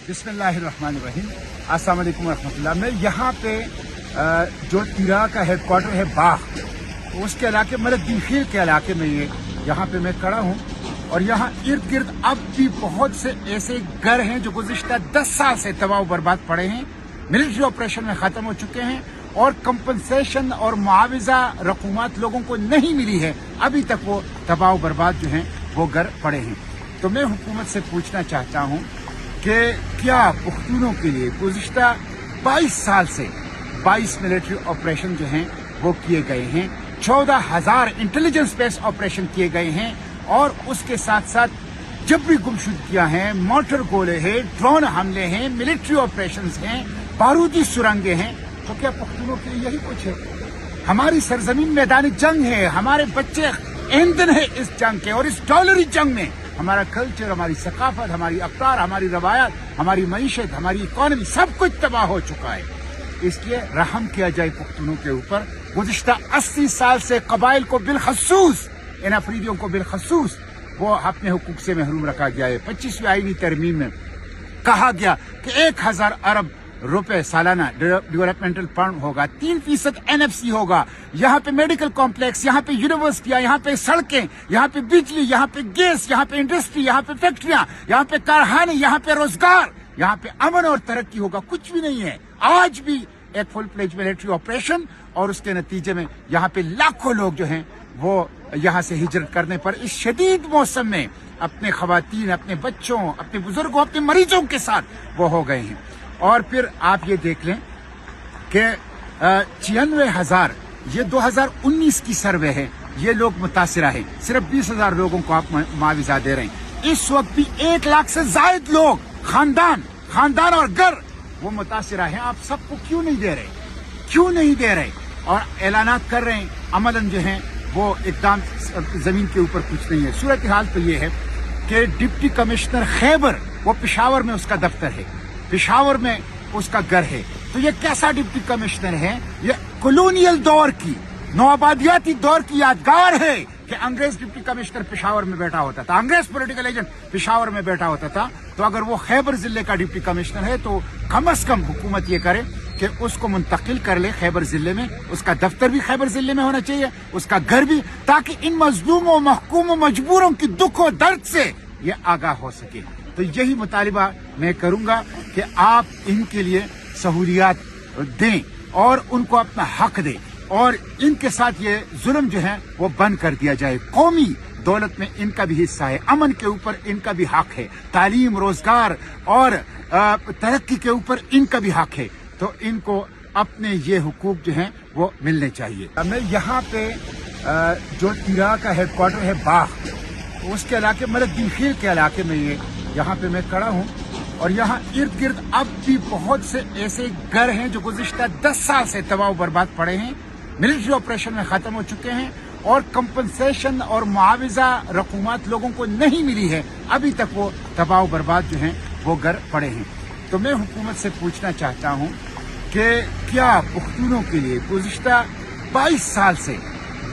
बिस्मिल्लाहिर्रहमानिर्रहीम। अस्सलाम वालेकुम रहमतुल्लाह। मैं यहाँ पे जो इराक का हेडक्वार्टर है बाह, उसके इलाके मलकदीन के इलाके में यहाँ पे मैं खड़ा हूँ और यहाँ इर्द गिर्द अब भी बहुत से ऐसे घर हैं जो गुज़िश्ता 10 साल से तबाह बर्बाद पड़े हैं, मिलिट्री ऑपरेशन में ख़त्म हो चुके हैं और कंपनसेशन और मुआवजा रकूमात लोगों को नहीं मिली है। अभी तक वो तबाह बर्बाद जो हैं वो घर पड़े हैं। तो मैं हुकूमत से पूछना चाहता हूँ कि क्या पुख्तूनों के लिए गुज़िश्ता 22 साल से 22 मिलिट्री ऑपरेशन जो हैं वो किए गए हैं, 14,000 इंटेलिजेंस बेस्ड ऑपरेशन किए गए हैं और उसके साथ साथ जब भी गुमशुदगियां हैं, मोटर गोले हैं, ड्रोन हमले हैं, मिलिट्री ऑपरेशंस हैं, बारूदी सुरंगें हैं, तो क्या पुख्तूनों के लिए यही कुछ है? हमारी सरजमीन मैदान जंग है, हमारे बच्चे ईंधन है इस जंग के और इस डॉलरी जंग में हमारा कल्चर, हमारी सकाफत, हमारी अफ्तार, हमारी रवायत, हमारी मईशत, हमारी इकॉनमी सब कुछ तबाह हो चुका है। इसलिए रहम किया जाए पुख्तूनों के ऊपर। गुज़िश्ता 80 साल से कबाइल को बिलखसूस, इन अफरीदियों को बिलखसूस वो अपने हुकूक से महरूम रखा गया है। 25वीं आईनी तरमीम में कहा गया कि 1,000 अरब रुपए सालाना डेवलपमेंटल फंड होगा, 3% NFC होगा, यहाँ पे मेडिकल कॉम्प्लेक्स, यहाँ पे यूनिवर्सिटियां, यहाँ पे सड़कें, यहाँ पे बिजली, यहाँ पे गैस, यहाँ पे इंडस्ट्री, यहाँ पे फैक्ट्रियां, यहाँ पे कारखाने, यहाँ पे रोजगार, यहाँ पे अमन और तरक्की होगा। कुछ भी नहीं है। आज भी एक फुल फ्लेज मिलिट्री ऑपरेशन और उसके नतीजे में यहाँ पे लाखों लोग जो हैं वो यहाँ से हिजरत करने पर इस शदीद मौसम में अपने खवातीन, अपने बच्चों, अपने बुजुर्गों, अपने मरीजों के साथ वो हो गए हैं। और फिर आप ये देख लें कि 96,000, ये 2019 की सर्वे है, ये लोग मुतासिरा है। सिर्फ 20,000 लोगों को आप मुआवजा दे रहे हैं। इस वक्त भी 1 लाख से जायद लोग, खानदान और घर वो मुतासिरा है। आप सबको क्यों नहीं दे रहे? क्यों नहीं दे रहे? और ऐलानात कर रहे हैं, अमलन जो है वो एकदम जमीन के ऊपर कुछ नहीं है। सूरत हाल तो ये है कि डिप्टी कमिश्नर खैबर, वो पेशावर में उसका दफ्तर है, पेशावर में उसका घर है। तो ये कैसा डिप्टी कमिश्नर है? ये कॉलोनियल दौर की, नौआबादियाती दौर की यादगार है कि अंग्रेज डिप्टी कमिश्नर पेशावर में बैठा होता था, अंग्रेज पॉलिटिकल एजेंट पेशावर में बैठा होता था। तो अगर वो खैबर जिले का डिप्टी कमिश्नर है तो कम से कम हुकूमत ये करे कि उसको मुंतकिल कर ले खैबर जिले में। उसका दफ्तर भी खैबर जिले में होना चाहिए, उसका घर भी, ताकि इन मजलूमों, महकूमों, मजबूरों की दुख और दर्द से ये आगाह हो सके। तो यही मुतालिबा मैं करूंगा कि आप इनके लिए सहूलियात दें और उनको अपना हक दें और इनके साथ ये जुल्म जो है वो बंद कर दिया जाए। कौमी दौलत में इनका भी हिस्सा है, अमन के ऊपर इनका भी हक है, तालीम, रोजगार और तरक्की के ऊपर इनका भी हक है। तो इनको अपने ये हुकूक जो हैं वो मिलने चाहिए। मैं यहाँ पे जो इराक का हेडक्वार्टर है बाह, उसके इलाके मलकदीन के इलाके में यहाँ पे मैं खड़ा हूँ और यहाँ इर्द गिर्द अब भी बहुत से ऐसे घर हैं जो गुज़िश्ता 10 साल से तबाह बर्बाद पड़े हैं, मिलिट्री ऑपरेशन में ख़त्म हो चुके हैं और कंपनसेशन और मुआवजा रकूमात लोगों को नहीं मिली है। अभी तक वो तबाह बर्बाद जो हैं वो घर पड़े हैं। तो मैं हुकूमत से पूछना चाहता हूँ कि क्या पुख्तूनों के लिए गुज़िश्ता 22 साल से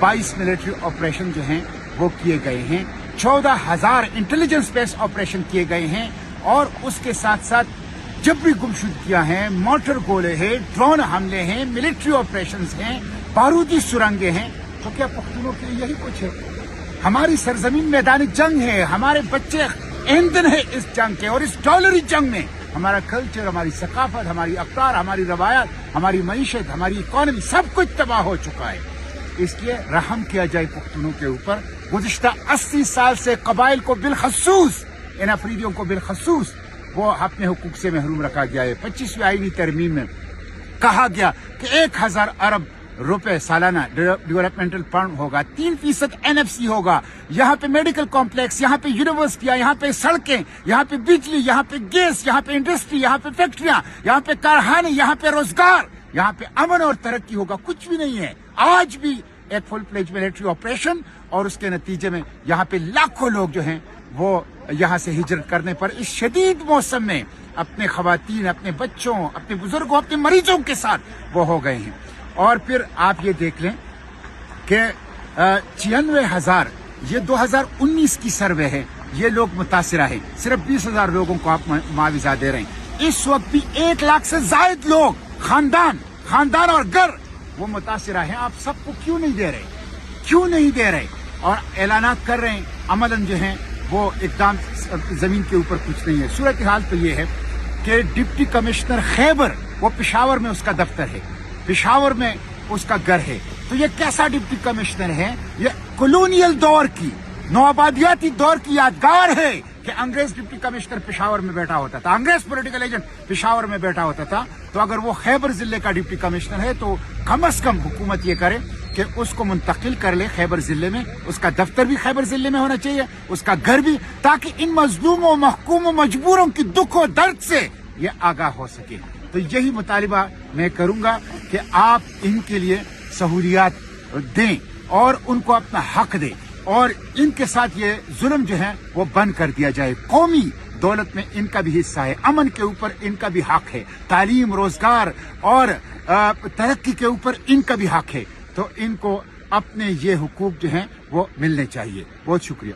22 मिलिट्री ऑपरेशन जो हैं वो किए गए हैं, 14,000 इंटेलिजेंस बेस्ड ऑपरेशन किए गए हैं और उसके साथ साथ जब भी गुमशुदगियां हैं, मोटर गोले हैं, ड्रोन हमले हैं, मिलिट्री ऑपरेशंस हैं, बारूदी सुरंगें हैं, तो क्या पुख्तूनों के लिए यही कुछ है? हमारी सरजमीन मैदान जंग है, हमारे बच्चे ईंधन है इस जंग के और इस डॉलरी जंग में हमारा कल्चर, हमारी सकाफत, हमारी अफ्तार, हमारी रवायत, हमारी मईशत, हमारी इकॉनमी सब कुछ तबाह हो चुका है। इसलिए रहम किया जाए पुख्तूनों के ऊपर। गुज़िश्ता 80 साल से कबाइल को बिलखसूस, इन अफरीदियों को बिलखसूस वो अपने हुकूक से महरूम रखा गया है। 25वीं आईनी तरमीम में कहा गया कि 1,000 अरब रुपए सालाना डेवलपमेंटल फंड होगा, 3% NFC होगा, यहाँ पे मेडिकल कॉम्प्लेक्स, यहाँ पे यूनिवर्सिटियां, यहाँ पे सड़कें, यहाँ पे बिजली, यहाँ पे गैस, यहाँ पे इंडस्ट्री, यहाँ पे फैक्ट्रियां, यहाँ पे कारखाने, यहाँ पे रोजगार, यहाँ पे अमन और तरक्की होगा। कुछ भी नहीं है। आज भी एक फुल फ्लेज मिलिट्री ऑपरेशन और उसके नतीजे में यहाँ पे लाखों लोग जो हैं वो यहाँ से हिजरत करने पर इस शदीद मौसम में अपने खवातीन, अपने बच्चों, अपने बुजुर्गों, अपने मरीजों के साथ वो हो गए हैं। और फिर आप ये देख लें कि 96,000, ये 2019 की सर्वे है, ये लोग मुतासिरा है। सिर्फ 20,000 लोगों को आप मुआवजा दे रहे हैं। इस वक्त भी 1 लाख से जायद लोग खानदान और घर वो मुतासिरा हैं। आप सबको क्यों नहीं दे रहे और ऐलानात कर रहे हैं, अमलन जो हैं वो एकदम जमीन के ऊपर कुछ नहीं है। सूरत हाल तो ये है कि डिप्टी कमिश्नर खैबर वो पेशावर में उसका दफ्तर है, पेशावर में उसका घर है। तो ये कैसा डिप्टी कमिश्नर है? ये कॉलोनियल दौर की, नौआबादियाती दौर की यादगार है कि अंग्रेज डिप्टी कमिश्नर पेशावर में बैठा होता था, अंग्रेज पॉलिटिकल एजेंट पेशावर में बैठा होता था। तो अगर वो खैबर जिले का डिप्टी कमिश्नर है तो कम से कम हुकूमत ये करे कि उसको मुंतकिल कर ले खैबर जिले में, उसका दफ्तर भी खैबर जिले में होना चाहिए, उसका घर भी, ताकि इन मजलूमों, महकूमों, मजबूरों की दुख और दर्द से ये आगाह हो सके। तो यही मुतालिबा मैं करूंगा कि आप इनके लिए सहूलियात दें और उनको अपना हक दें और इनके साथ ये जुल्म जो है वो बंद कर दिया जाए। कौमी दौलत में इनका भी हिस्सा है, अमन के ऊपर इनका भी हक है, तालीम, रोजगार और तरक्की के ऊपर इनका भी हक है। तो इनको अपने ये हुकूक जो हैं वो मिलने चाहिए। बहुत शुक्रिया।